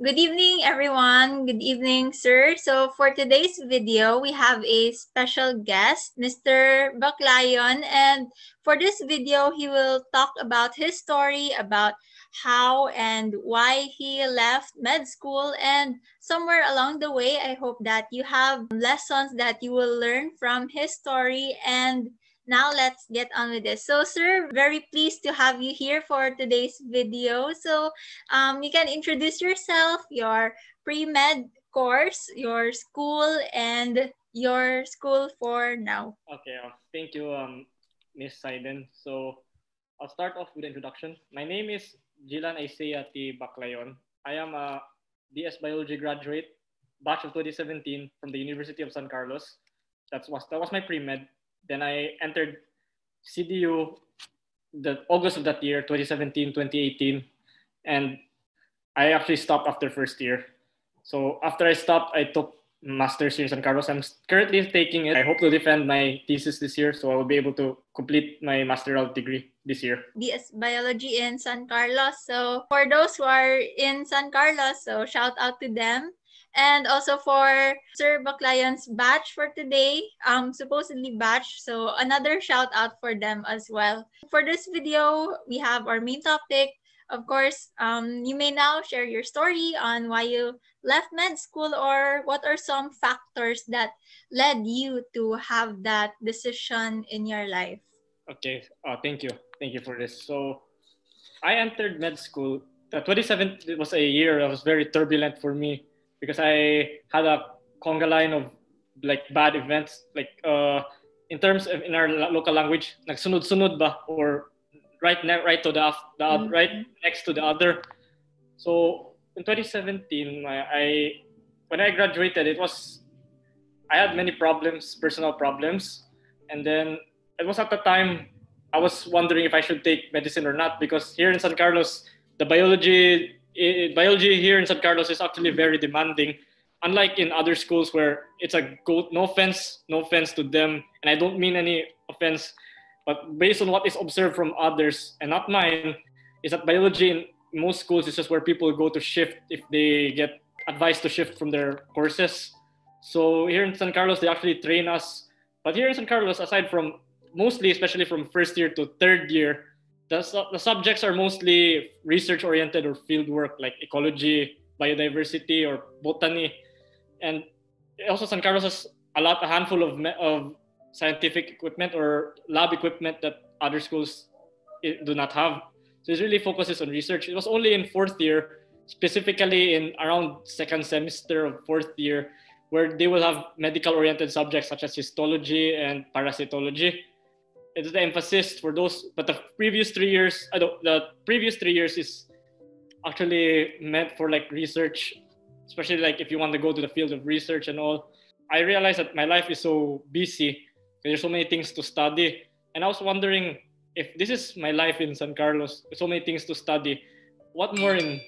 Good evening, everyone. Good evening, sir. So for today's video, we have a special guest, Mr. Baclayon. And for this video, he will talk about his story, about how and why he left med school. And somewhere along the way, I hope that you have lessons that you will learn from his story. And now let's get on with this. So, sir, very pleased to have you here for today's video. So, you can introduce yourself, your pre-med course, your school, and your school for now. Okay, thank you, Miss Cyden. So I'll start off with the introduction. My name is Jilan Isaiah T. Baclayon. I am a BS Biology graduate, batch of 2017 from the University of San Carlos. That was my pre-med. Then I entered CDU the August of that year, 2017, 2018. And I actually stopped after first year. So after I stopped, I took master's here in San Carlos. I'm currently taking it. I hope to defend my thesis this year, so I will be able to complete my master's degree this year. BS Biology in San Carlos. So for those who are in San Carlos, so shout out to them. And also for Sir Baclayon's batch for today, supposedly batch, so another shout out for them as well. For this video, we have our main topic. Of course, you may now share your story on why you left med school or what are some factors that led you to have that decision in your life. Okay, thank you. Thank you for this. So I entered med school. 2017 was a year that was very turbulent for me because I had a conga line of like bad events, like in terms of in our local language, nagsunod-sunod ba, or right to the right next to the other. So in 2017, when I graduated, I had many problems, personal problems, and then it was at the time I was wondering if I should take medicine or not, because here in San Carlos, the biology here in San Carlos is actually very demanding. Unlike in other schools where it's no offense to them, and I don't mean any offense, but based on what is observed from others and not mine, is that biology in most schools is just where people go to shift if they get advised to shift from their courses. So here in San Carlos, they actually train us. But here in San Carlos, aside from mostly, especially from first year to third year, the subjects are mostly research-oriented or field work, like ecology, biodiversity, or botany. And also San Carlos has a handful of scientific equipment or lab equipment that other schools do not have. So it really focuses on research. It was only in fourth year, specifically in around second semester of fourth year, where they will have medical-oriented subjects such as histology and parasitology. It's the emphasis for those, but the previous 3 years is actually meant for like research, especially like if you want to go to the field of research and all. I realized that my life is so busy. There's so many things to study. And I was wondering, if this is my life in San Carlos, so many things to study, what more in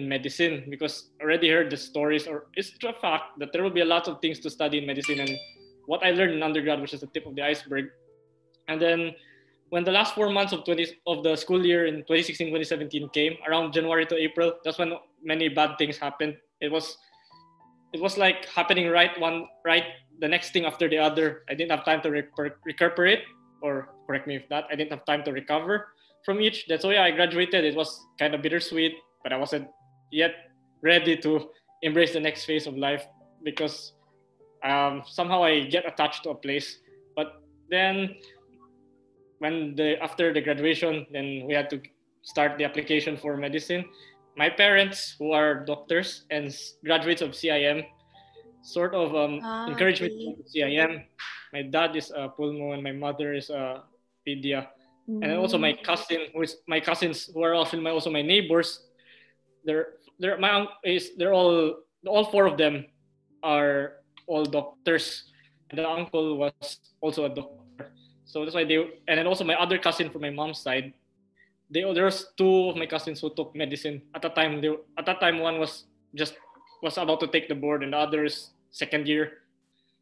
medicine? Because I already heard the stories, or it's a fact that there will be a lot of things to study in medicine, and what I learned in undergrad, which is the tip of the iceberg. And then when the last 4 months of the school year in 2016-2017 came, around January to April, that's when many bad things happened. It was like happening right the next thing after the other. I didn't have time to recuperate, or correct me if not, I didn't have time to recover from each. That's why I graduated. It was kind of bittersweet, but I wasn't yet ready to embrace the next phase of life because somehow I get attached to a place. But then after the graduation, then we had to start the application for medicine. My parents, who are doctors and graduates of CIM, sort of encouraged me to go to CIM. My dad is a pulmo and my mother is a pedia. And also my cousins who are also my neighbors. All four of them are all doctors. And the uncle was also a doctor. So that's why and then also my other cousin from my mom's side, there's two of my cousins who took medicine at the time. One was about to take the board, and the other is second year.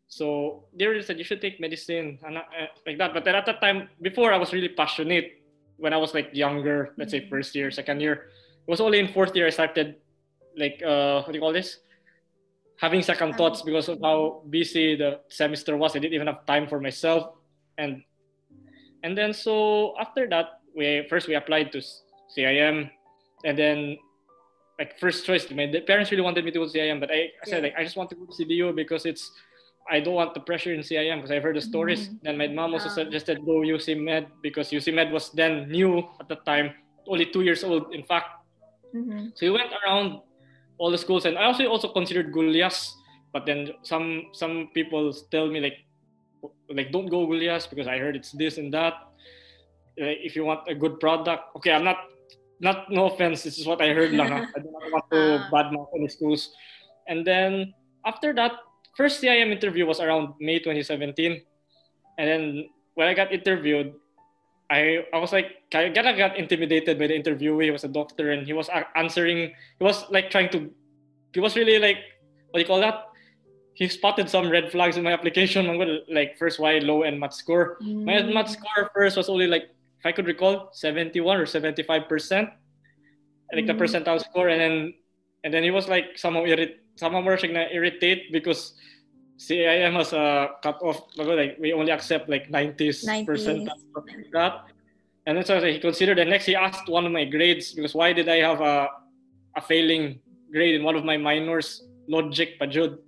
So they really said you should take medicine and like that. But then at that time, before I was really passionate when I was like younger, let's say first year, second year. It was only in fourth year I started like what do you call this? Having second thoughts because of how busy the semester was. I didn't even have time for myself, and then so after that we applied to CIM, and then like first choice, my parents really wanted me to go to CIM, but I said like I just want to go to CDU because I don't want the pressure in CIM because I've heard the stories. Then my mom also suggested go UC Med because UC Med was then new at the time, only 2 years old in fact. So we went around all the schools, and I also considered Gulyas, but then some people tell me like don't go Gulyas because I heard it's this and that. If you want a good product, okay, I'm not no offense, this is what I heard lang. I don't want to badmouth any schools. And then after that, first CIM interview was around May 2017, and then when I got interviewed, I was like, I got intimidated by the interviewee. He was a doctor, and he was answering. He was like he was really like, what do you call that? He spotted some red flags in my application. Like first, why low and math score? My math score first was only like, if I could recall, 71 or 75%, like the percentile score, and then he was like somehow more irritate because CIM has a cutoff, like we only accept like 90s percentile, something like that. And then so he considered, and next he asked one of my grades because why did I have a failing grade in one of my minors, logic, pajud.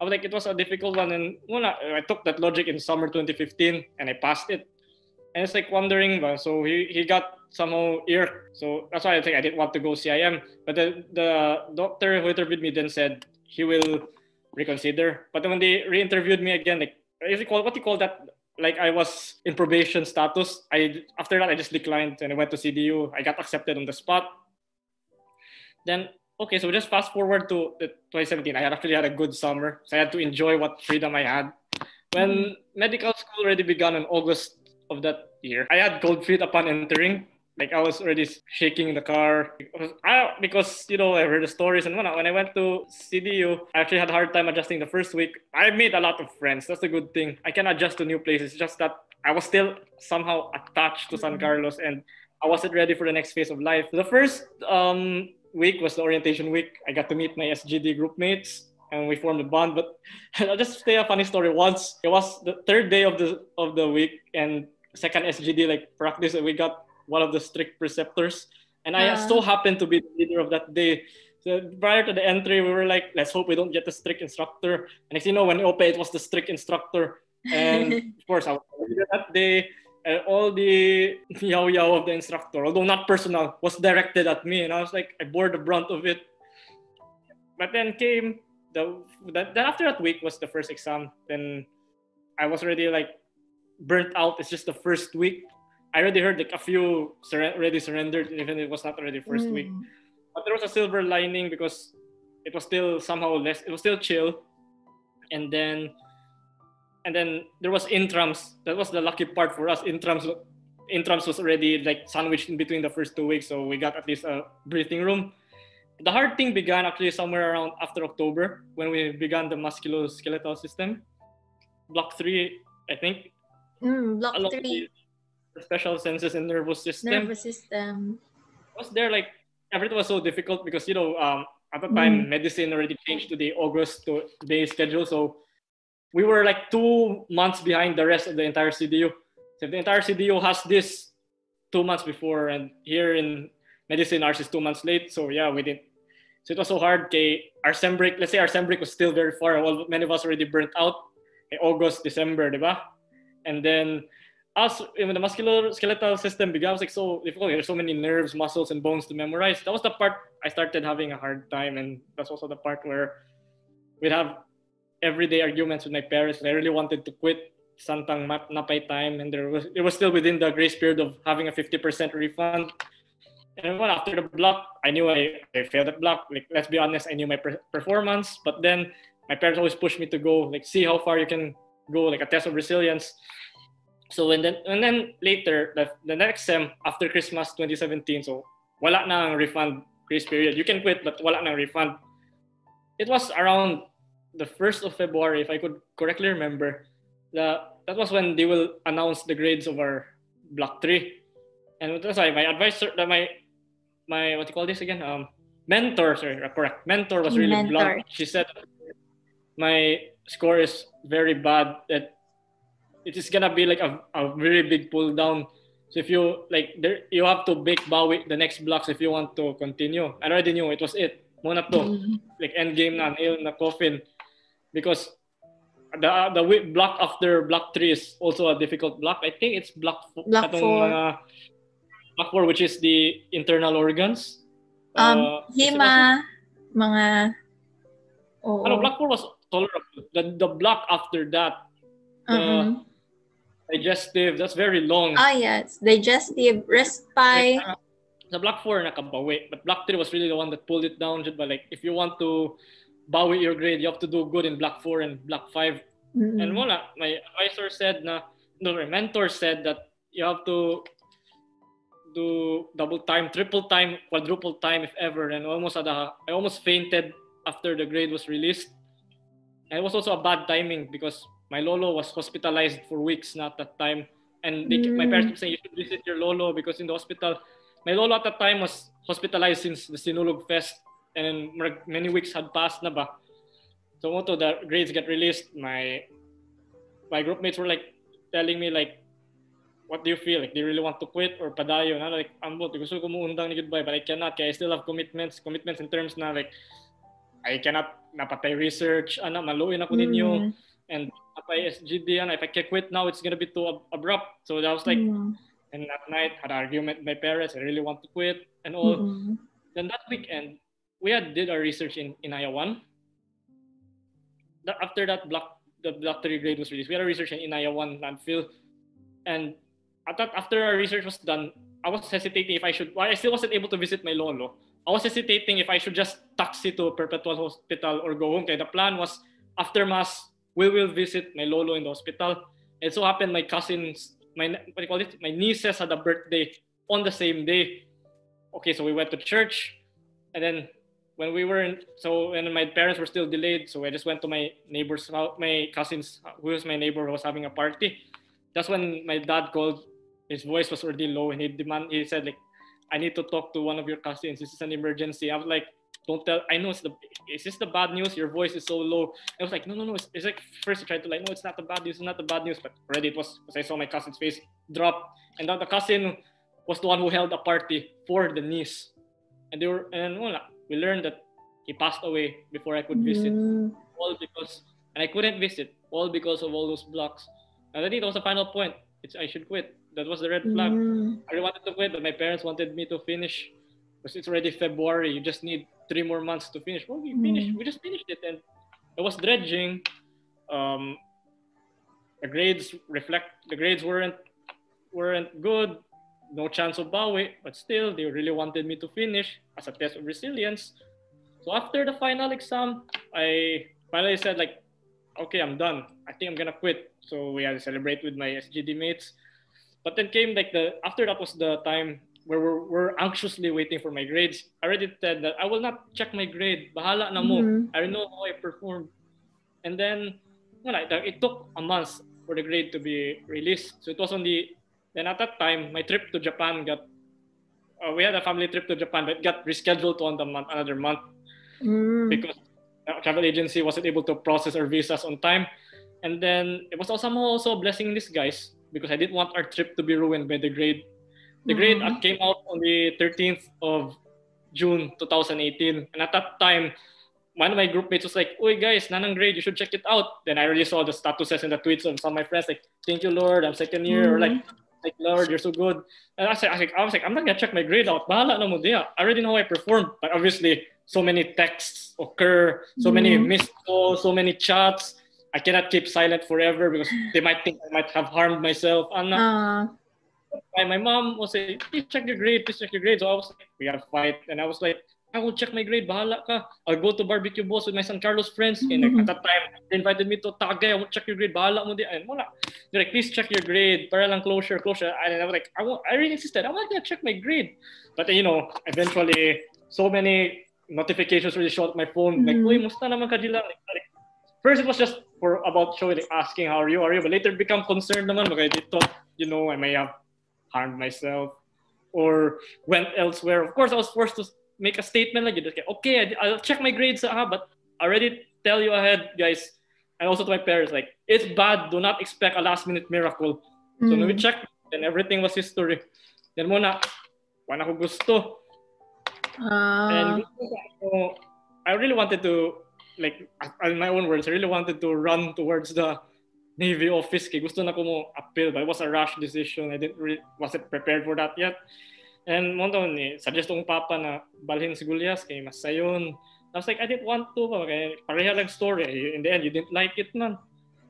I was like, it was a difficult one, and I took that logic in summer 2015 and I passed it. And it's like wondering, so he got somehow irked. So that's why I think I didn't want to go CIM. But the doctor who interviewed me then said he will reconsider. But then when they re-interviewed me again, like what do you call that? Like I was in probation status. After that I just declined and I went to CDU. I got accepted on the spot. Then okay, so just fast forward to 2017. I actually had a good summer, so I had to enjoy what freedom I had. When medical school already began in August of that year, I had cold feet upon entering. Like I was already shaking in the car because I heard the stories. And when I went to CDU, I actually had a hard time adjusting the first week. I made a lot of friends. That's a good thing. I can adjust to new places. It's just that I was still somehow attached to San Carlos, and I wasn't ready for the next phase of life. The first week was the orientation week. I got to meet my SGD group mates, and we formed a bond. But I'll just say a funny story. Once it was the third day of the week, and second SGD like practice, and we got one of the strict preceptors, and I so happened to be the leader of that day. So prior to the entry, we were like, let's hope we don't get the strict instructor. And next thing you know, when OPE, it was the strict instructor. And of course, I was the leader that day. And all the yaw of the instructor, although not personal, was directed at me. And I was like, I bore the brunt of it. But then came then after that week was the first exam. Then I was already like burnt out. It's just the first week. I already heard like a few already surrendered, even if it was not already first week. But there was a silver lining because it was still somehow less. It was still chill. And then there was intrams. That was the lucky part for us. Intrams was already like sandwiched in between the first 2 weeks, so we got at least a breathing room. The hard thing began actually somewhere around after October when we began the musculoskeletal system, block 3, I think. Block 3. The special senses and nervous system. Was there like everything was so difficult because at the time medicine already changed to the August to day schedule, so we were like 2 months behind the rest of the entire CDU. So if the entire CDU has this 2 months before, and here in medicine ours is 2 months late. So yeah, we didn't. So it was so hard. Our sem break, let's say our sem break was still very far. Well, many of us already burnt out. August, December, diba? And then us, when the musculoskeletal system began, it was like so difficult. There's so many nerves, muscles, and bones to memorize. That was the part I started having a hard time, and that's also the part where we'd have everyday arguments with my parents. I really wanted to quit Santang Napay time, and it was still within the grace period of having a 50% refund. And after the block, I knew I failed that block. Like, let's be honest, I knew my performance, but then my parents always pushed me to go, like, see how far you can go, like a test of resilience. So and then later, the next sem after Christmas 2017, so wala na ang refund grace period. You can quit, but wala na ang refund. It was around the 1st of February, if I could correctly remember. That was when they will announce the grades of our block 3. And that's why my advisor, my what do you call this again? mentor, sorry, correct. Mentor was really blunt. She said, my score is very bad, that it is gonna be like a very big pull down. So if you like, there, you have to bake Bawi the next blocks if you want to continue. I already knew it was it. Muna to, like end game na, nail na coffin, because the block after block 3 is also a difficult block. I think it's block 4. Block 4, which is the internal organs. Hima, mga... Ano, block 4 was tolerable. The block after that, digestive, that's very long. Yes, digestive, respite. The block 4 nakabawi, but block 3 was really the one that pulled it down. But like, if you want to bawi your grade, you have to do good in block 4 and block 5. And wala, my advisor said my mentor said that you have to do double time, triple time, quadruple time if ever. And I almost fainted after the grade was released. And it was also a bad timing because my lolo was hospitalized for weeks at that time. And my parents were saying, you should visit your lolo because in the hospital, my lolo at that time was hospitalized since the Sinulog Fest. And then many weeks had passed na ba. So when the grades get released, my group mates were like telling me like, what do you feel? Like, do you really want to quit or padayon? I'm like, gusto ko muundang ni goodbye, but I cannot. Kaya I still have commitments in terms na like, I cannot napatay research, maluin ako ninyo, and napay SGD, if I can quit now, it's gonna be too abrupt. So that was like, and that night, had an argument with my parents, I really want to quit, and all. Then that weekend, we did our research in Inaya 1. After that the block 3 grade was released, we had a research in Inaya 1 landfill, and after our research was done, I was hesitating if I should. Well, I still wasn't able to visit my lolo. I was hesitating if I should just taxi to Perpetual Hospital or go home. Okay, the plan was after mass, we will visit my lolo in the hospital. It so happened my cousins, my nieces had a birthday on the same day. Okay, so we went to church, and then when my parents were still delayed, so I just went to my neighbor's house, my cousin's, who was my neighbor, who was having a party. That's when my dad called. His voice was already low, and he said like, I need to talk to one of your cousins. This is an emergency. I was like, don't tell. I know is this the bad news? Your voice is so low. I was like, no. It's like, first I tried to like, no, it's not the bad news. It's not the bad news. But already it was, because I saw my cousin's face drop. And then the cousin was the one who held a party for the niece. And we learned that he passed away before I could visit. And I couldn't visit, all because of all those blocks. And I think that was the final point. I should quit. That was the red flag. I really wanted to quit, but my parents wanted me to finish. Because it's already February. You just need 3 more months to finish. Well, we finished. We just finished it, and I was dredging. The grades weren't good. No chance of bawi, but still, they really wanted me to finish as a test of resilience. So after the final exam, I finally said like, okay, I'm done. I think I'm gonna quit. So we had to celebrate with my SGD mates. But then came like after that was the time where we're anxiously waiting for my grades. I already said that I will not check my grade. Bahala na mo. I don't know how I performed. And then it took a month for the grade to be released. So it was then at that time, my trip to Japan we had a family trip to Japan, but it got rescheduled to another month because the travel agency wasn't able to process our visas on time. And then it was also a blessing in disguise because I didn't want our trip to be ruined by the grade. The grade came out on the 13th of June 2018. And at that time, one of my group mates was like, "Oi guys, nanang grade, you should check it out." Then I already saw the statuses and the tweets of some of my friends like, "Thank you, Lord, I'm second year," or like Lord, you're so good. And I was like, I'm not gonna check my grade out. Bahala na mo diya. I already know how I performed, but obviously so many texts occur, so many missed calls, so many chats. I cannot keep silent forever because they might think I might have harmed myself. My mom will say, please check your grade. So I was like, we had a fight. And I was like, I will check my grade. Bahala ka. I'll go to barbecue boss with my San Carlos friends. And at that time, they invited me to Tagay. I will check your grade. Bahala mo di. And wala. They're like, please check your grade. Para lang closure. And I was like, I really insisted. I'm not going to check my grade. But eventually, so many notifications really showed up my phone. Like, uy, musta naman ka Dila? First, it was just about showing, asking, how are you? But later, it became concerned naman. Because I thought, I may have harmed myself or went elsewhere. Of course, I was forced to make a statement like, okay, I'll check my grades, but I already tell you ahead, guys, and also to my parents, like, it's bad. Do not expect a last-minute miracle. So when we checked, and everything was history. Then muna, wala ko gusto. And I really wanted to, like, in my own words, I really wanted to run towards the Navy office. Kaya gusto na ko mo appeal, but it was a rash decision. I wasn't prepared for that yet. And mo to ni suggest ng papa na balhin si Gulyas kay mas sayon. I was like, I didn't want to, kaya pareha lang story. In the end, you didn't like it, man.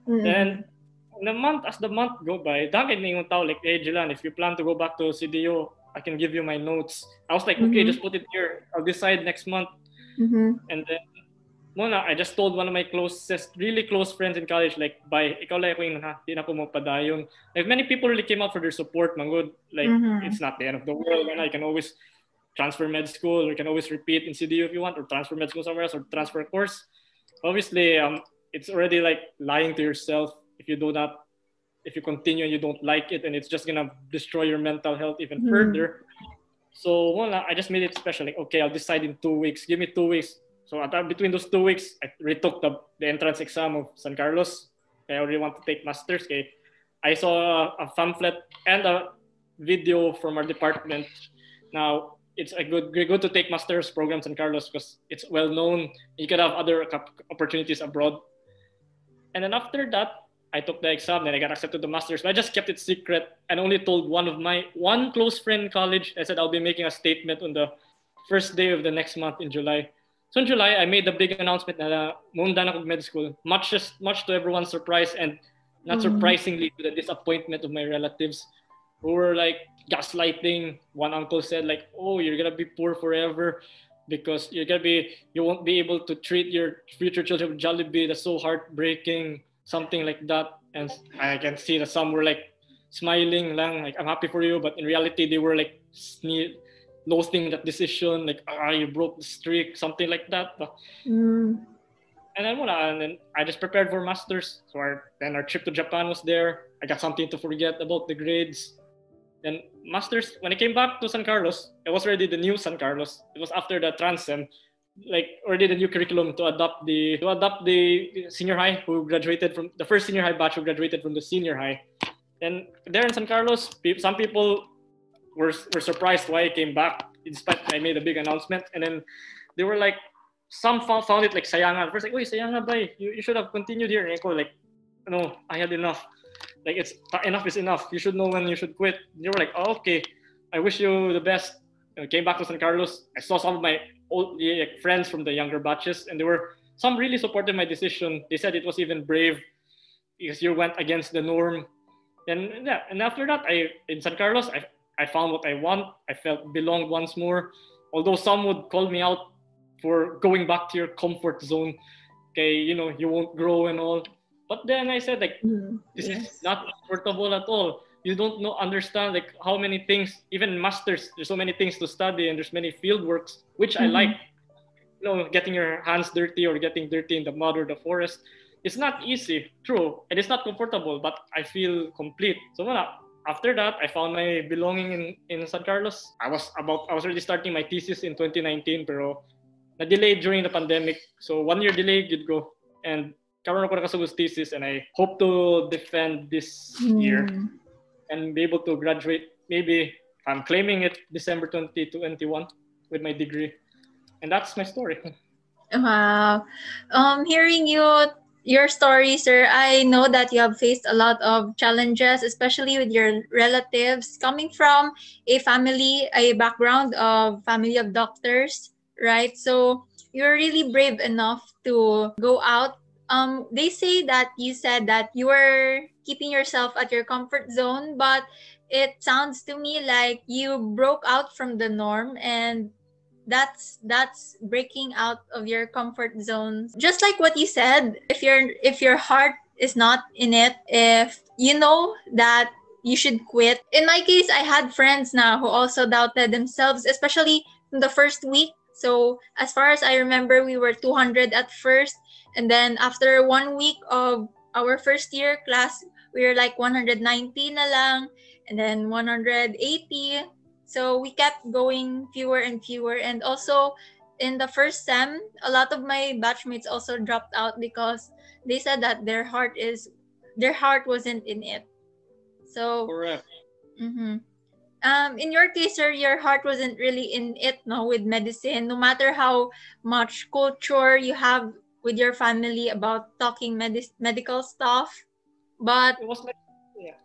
Then as the month go by, dami na yung tao like, hey, Jilan, if you plan to go back to CDO, I can give you my notes. I was like, okay, just put it here. I'll decide next month. And then I just told one of my really close friends in college, like, bye, ikaw lang ako yung di na ko mapadayon. Like, many people really came out for their support, Mangod. Like, it's not the end of the world. And I can always transfer med school, or you can always repeat in CDU if you want, or transfer med school somewhere else, or transfer a course. Obviously, it's already like lying to yourself if you continue and you don't like it, and it's just gonna destroy your mental health even further. So, I just made it special. Like, okay, I'll decide in 2 weeks. Give me 2 weeks. So between those 2 weeks, I retook the entrance exam of San Carlos. I already want to take masters. Okay, I saw a pamphlet and a video from our department. Now it's good to take masters programs in Carlos because it's well known. You could have other opportunities abroad. And then after that, I took the exam. Then I got accepted to masters. But I just kept it secret and only told one close friend in college. I said I'll be making a statement on the first day of the next month in July. So in July, I made the big announcement na munda na ko med school. Much to everyone's surprise, and not surprisingly to the disappointment of my relatives who were like gaslighting. One uncle said like, oh, you're gonna be poor forever because you won't be able to treat your future children with Jollibee. That's so heartbreaking. Something like that. And I can see that some were like smiling lang, like, I'm happy for you, but in reality they were like loathing that decision, like, you broke the streak, something like that. And then I just prepared for masters. So our trip to Japan was there. I got something to forget about the grades. Then masters, when I came back to San Carlos, it was already the new San Carlos. It was after the transem, like already the new curriculum to adopt the senior high who graduated from the first senior high batch who graduated from the senior high. And there in San Carlos, some people were surprised why I came back, despite I made a big announcement. And then they were like, some found it like sayanga. First, like, "Oy, sayanga ba? You should have continued here." And I go like, "No, I had enough. Like, enough is enough. You should know when you should quit." They were like, "Oh, okay. I wish you the best." And I came back to San Carlos. I saw some of my old friends from the younger batches, and some really supported my decision. They said it was even brave because you went against the norm. And after that, in San Carlos, I found what I want. I felt belonged once more. Although some would call me out for going back to your comfort zone. Okay, you won't grow and all. But then I said, like, this is not comfortable at all. You don't understand like how many things, even masters, there's so many things to study and there's many field works, which I like. Getting your hands dirty or getting dirty in the mud or the forest. It's not easy, true, and it's not comfortable, but I feel complete. So after that, I found my belonging in San Carlos. I was already starting my thesis in 2019, pero na-delayed during the pandemic. So 1 year delay, you'd go. And karoon ako nakasugod thesis, and I hope to defend this year and be able to graduate. Maybe I'm claiming it December 2021 with my degree. And that's my story. Wow. Hearing your story, sir, I know that you have faced a lot of challenges, especially with your relatives coming from a background of family of doctors, right? So you're really brave enough to go out. They say that you said that you were keeping yourself at your comfort zone, but it sounds to me like you broke out from the norm, and that's breaking out of your comfort zone. Just like what you said, if your heart is not in it, if you know that you should quit. In my case, I had friends now who also doubted themselves, especially in the first week. So as far as I remember, we were 200 at first, and then after 1 week of our first year class, we were like 190 na lang, and then 180. So we kept going fewer and fewer. And also in the first sem, a lot of my batchmates also dropped out because they said that their heart wasn't in it. So Correct. In your case, sir, your heart wasn't really in it, no, with medicine. No matter how much culture you have with your family about talking medical stuff, but It was like, yeah.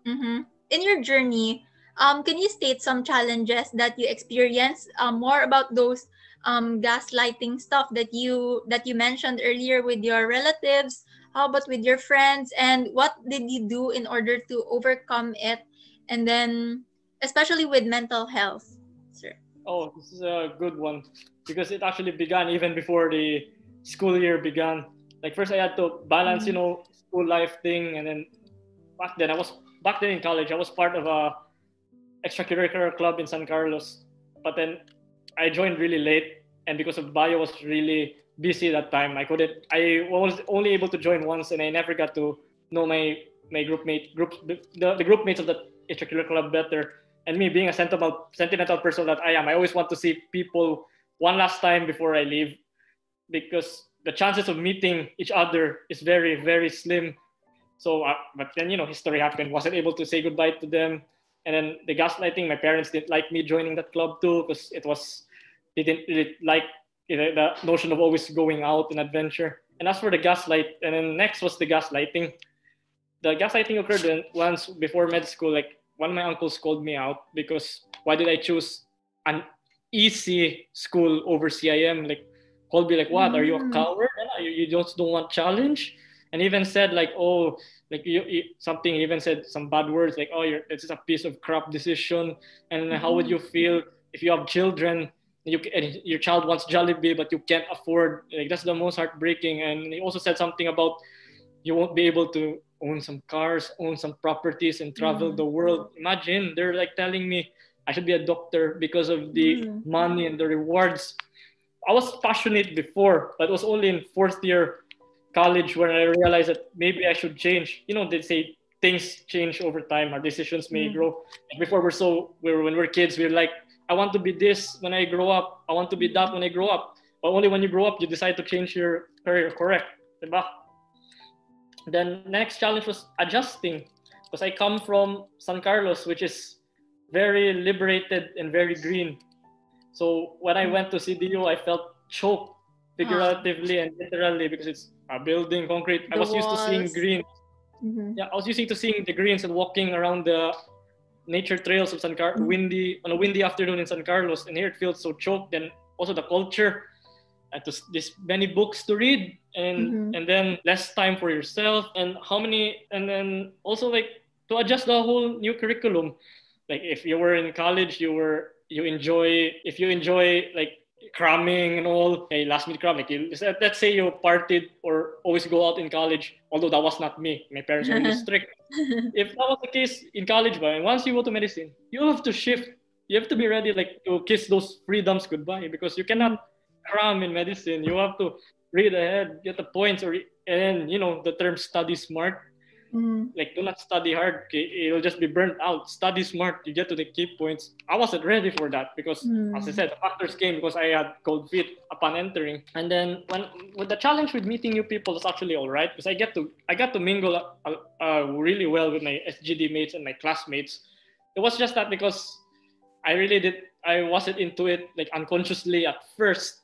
In your journey, can you state some challenges that you experienced? More about those gaslighting stuff that you mentioned earlier with your relatives. How about with your friends? And what did you do in order to overcome it? And then, especially with mental health, sir. Oh, this is a good one because it actually began even before the school year began. Like first, I had to balance, school life thing, and then back then in college, I was part of a extracurricular club in San Carlos, but then I joined really late, and because of bio was really busy that time, I was only able to join once, and I never got to know my the group mates of the extracurricular club better. And me being a sentimental person that I am, I always want to see people one last time before I leave, because the chances of meeting each other is very, very slim. So, but then history happened. Wasn't able to say goodbye to them, and then the gaslighting. My parents didn't like me joining that club too because they didn't really like the notion of always going out and adventure. And as for the gaslight, and then next was the gaslighting. The gaslighting occurred once before med school. Like one of my uncles called me out because why did I choose an easy school over CIM? Like called me like, what? Are you a coward? You just don't want challenge? And even said like, oh, like something. Even said some bad words like, oh, this is a piece of crap decision. And how would you feel if you have children? And your child wants Jollibee, but you can't afford. Like that's the most heartbreaking. And he also said something about you won't be able to own some cars, own some properties, and travel the world. Imagine they're like telling me I should be a doctor because of the money and the rewards. I was passionate before, but it was only in fourth year college when I realized that maybe I should change. They say things change over time. Our decisions may grow. Before when we're kids, we're like, I want to be this when I grow up. I want to be that when I grow up. But only when you grow up, you decide to change your career. Correct, diba? Then next challenge was adjusting, because I come from San Carlos, which is very liberated and very green. So when I went to CDU, I felt choked figuratively and literally because it's a building, concrete. I was used to seeing green. Yeah, I was used to seeing the greens and walking around the nature trails of on a windy afternoon in San Carlos, and here it feels so choked. And also the culture, and this many books to read, and then less time for yourself, and then also like to adjust the whole new curriculum. Like if you were in college, you enjoy like cramming and all. Okay, last minute cram. Like let's say you partied or always go out in college, although that was not me. My parents were really strict. If that was the case in college, but once you go to medicine, you have to shift. You have to be ready like to kiss those freedoms goodbye, because you cannot cram in medicine. You have to read ahead, get the points, and the term study smart. Like do not study hard, okay? You'll just be burnt out. Study smart, you get to the key points. I wasn't ready for that because as I said, the factors came because I had cold feet upon entering. And then with the challenge with meeting new people is actually all right, because I got to mingle really well with my SGD mates and my classmates. It was just that because I wasn't into it like unconsciously at first.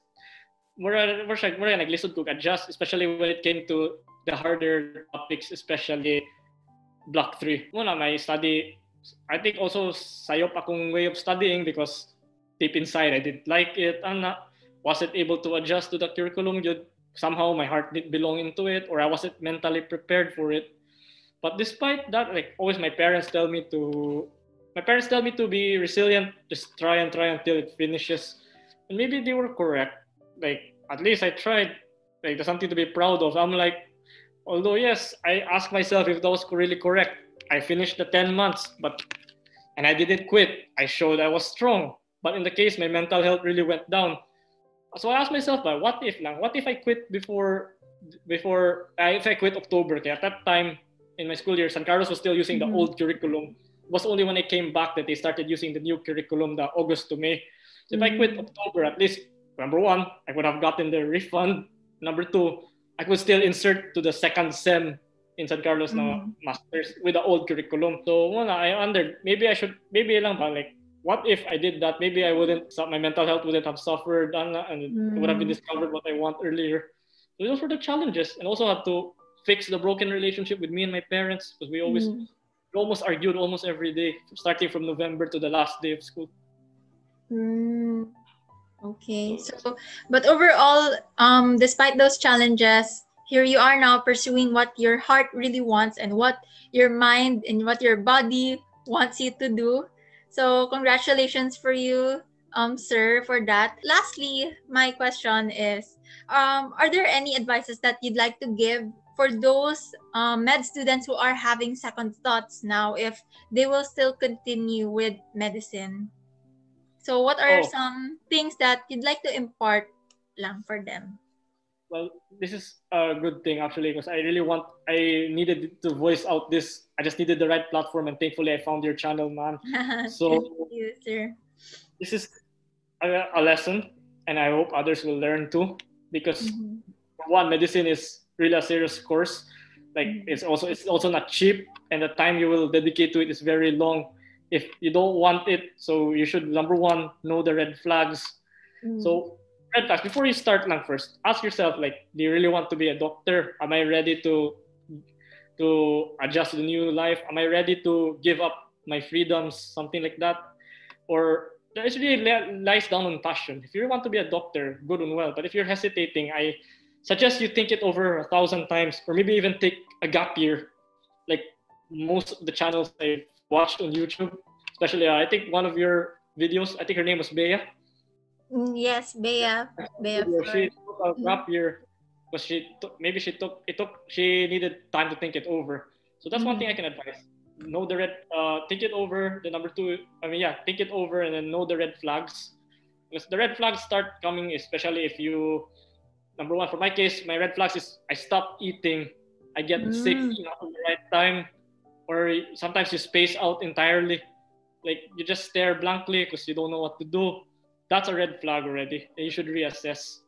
Mura naglisod ko adjust, especially when it came to the harder topics, especially Block 3. Muna, my study, I think also sayop akong way of studying because deep inside I didn't like it. And wasn't able to adjust to the curriculum. Somehow my heart didn't belong into it, or I wasn't mentally prepared for it. But despite that, like always my parents tell me to be resilient, just try until it finishes. And maybe they were correct. Like at least I tried. Like there's something to be proud of. I'm like, although yes, I asked myself if that was really correct. I finished the 10 months, and I didn't quit. I showed I was strong. But in the case, my mental health really went down. So I asked myself, what if I quit if I quit October? Okay, at that time in my school year, San Carlos was still using the old curriculum. was only when I came back that they started using the new curriculum, the August to May. So if I quit October, at least, number one, I would have gotten the refund. Number two, I could still insert to the second sem in San Carlos na masters with the old curriculum. So I wondered, maybe lang ba, like, what if I did that? Maybe I wouldn't, my mental health wouldn't have suffered and it would have been discovered what I want earlier. So those were the challenges. And also had to fix the broken relationship with me and my parents because we almost argued almost every day, starting from November to the last day of school. Okay. So, but overall, despite those challenges, here you are now pursuing what your heart really wants and what your mind and what your body wants you to do. So, congratulations for you, sir, for that. Lastly, my question is, are there any advices that you'd like to give for those med students who are having second thoughts now if they will still continue with medicine? So what are some things that you'd like to impart lang for them? Well, this is a good thing actually because I needed to voice out this. I just needed the right platform and thankfully I found your channel, man. So thank you, sir. This is a lesson and I hope others will learn too because for one, medicine is really a serious course. Like it's also not cheap and the time you will dedicate to it is very long. If you don't want it, so you should, number one, know the red flags. So red flags, before you start lang first, ask yourself, like, do you really want to be a doctor? Am I ready to adjust to the new life? Am I ready to give up my freedoms? Something like that. Or it really lies down on passion. If you want to be a doctor, good and well. But if you're hesitating, I suggest you think it over 1,000 times or maybe even take a gap year. Like most of the channels I've watched on YouTube, especially I think one of your videos, I think her name was Bea. Yes, Bea. She took a gap year because she needed time to think it over. So that's one thing I can advise. Know the think it over. The number two, think it over and then know the red flags. Because the red flags start coming, especially if you, number one, for my case, my red flags is I stop eating, I get sick not at the right time, or sometimes you space out entirely. Like you just stare blankly because you don't know what to do. That's a red flag already, and you should reassess.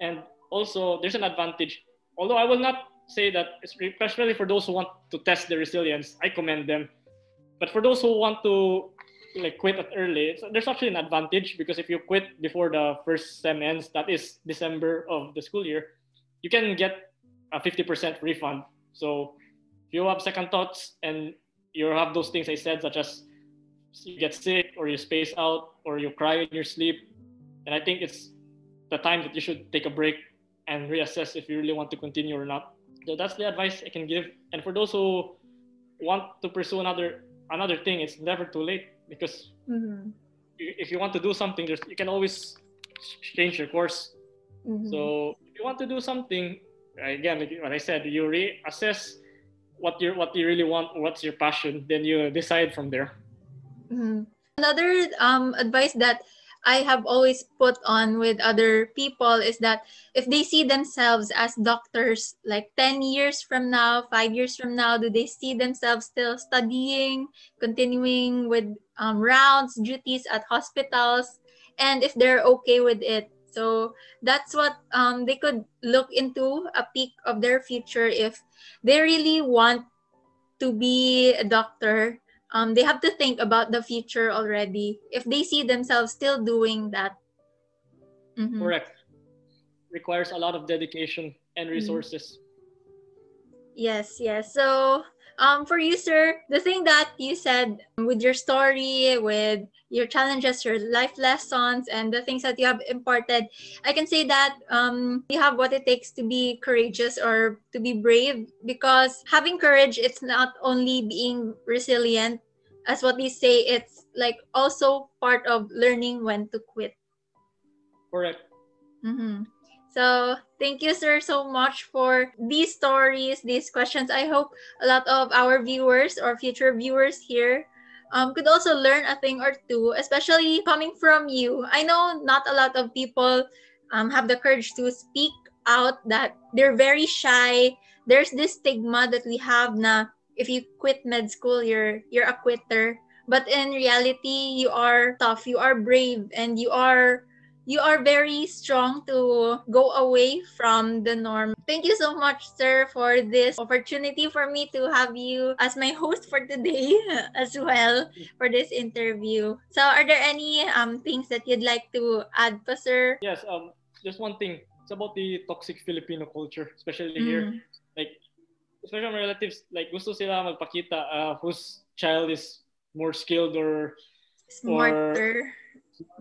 And also, there's an advantage. Although I will not say that, especially for those who want to test their resilience, I commend them. But for those who want to quit at early, there's actually an advantage because if you quit before the first sem ends, that is December of the school year, you can get a 50% refund. So if you have second thoughts and you have those things I said, such as you get sick or you space out or you cry in your sleep, then I think it's the time that you should take a break and reassess if you really want to continue or not. So that's the advice I can give. And for those who want to pursue another thing, it's never too late because if you want to do something, you can always change your course. So if you want to do something, again, like what I said, you reassess what you really want, what's your passion, then you decide from there. Another advice that I have always put on with other people is that if they see themselves as doctors, like 10 years from now, 5 years from now, do they see themselves still studying, continuing with rounds, duties at hospitals, and if they're okay with it. So that's what they could look into a peak of their future if they really want to be a doctor. They have to think about the future already if they see themselves still doing that. Correct. Requires a lot of dedication and resources. Yes. So for you, sir, the thing that you said with your story, with your challenges, your life lessons, and the things that you have imparted, I can say that you have what it takes to be courageous or to be brave, because having courage, it's not only being resilient, as what they say, it's like also part of learning when to quit. Correct. So thank you, sir, so much for these stories, these questions. I hope a lot of our viewers or future viewers here could also learn a thing or two, especially coming from you. I know not a lot of people have the courage to speak out, that they're very shy. There's this stigma that we have na if you quit med school, you're a quitter. But in reality, you are tough, you are brave, and you are very strong to go away from the norm. Thank you so much, sir, for this opportunity for me to have you as my host for today as well for this interview. So are there any things that you'd like to add pa, sir? Yes, just one thing. It's about the toxic Filipino culture, especially here. Like, especially my relatives, like gusto sila magpakita whose child is more skilled or Smarter,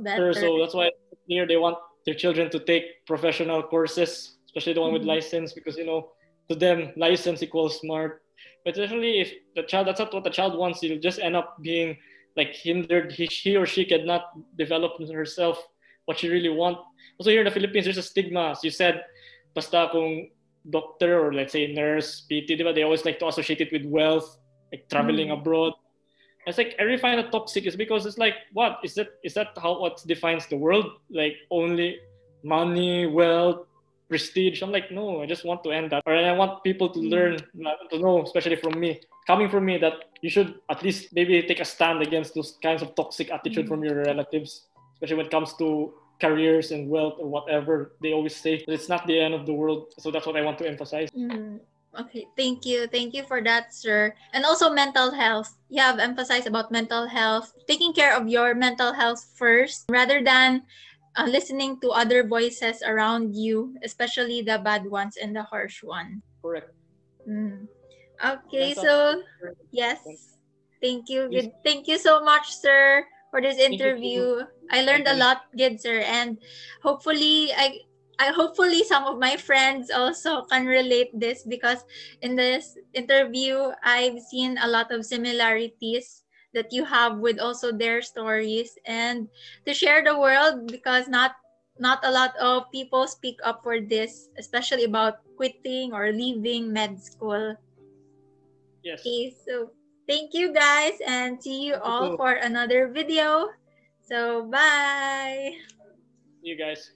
better. so that's why here they want their children to take professional courses, especially the one with license, because to them license equals smart. But especially if the child, that's not what the child wants, you'll just end up being like hindered. He or she cannot develop herself what she really want. Also here in the Philippines, there's a stigma. As you said, basta kung doctor or let's say nurse, PT, diba, they always like to associate it with wealth, like traveling abroad. It's like I really find it toxic is because it's like, what is that how what defines the world? Like only money, wealth, prestige. I'm like, no, I just want to end that. Or I want people to learn, to know, especially from me, coming from me, that you should at least maybe take a stand against those kinds of toxic attitude from your relatives, especially when it comes to careers and wealth or whatever. They always say that it's not the end of the world. So that's what I want to emphasize. Okay, thank you. Thank you for that, sir. And also mental health. You have emphasized about mental health, taking care of your mental health first rather than listening to other voices around you, especially the bad ones and the harsh one. Correct. Okay, so yes. Thank you. Good. Thank you so much, sir, for this interview. I learned a lot, good sir, and hopefully hopefully some of my friends also can relate this, because in this interview I've seen a lot of similarities that you have with also their stories, and to share the world, because not a lot of people speak up for this, especially about quitting or leaving med school. Yes. Okay, so thank you guys, and see you all for another video. So bye. See you guys.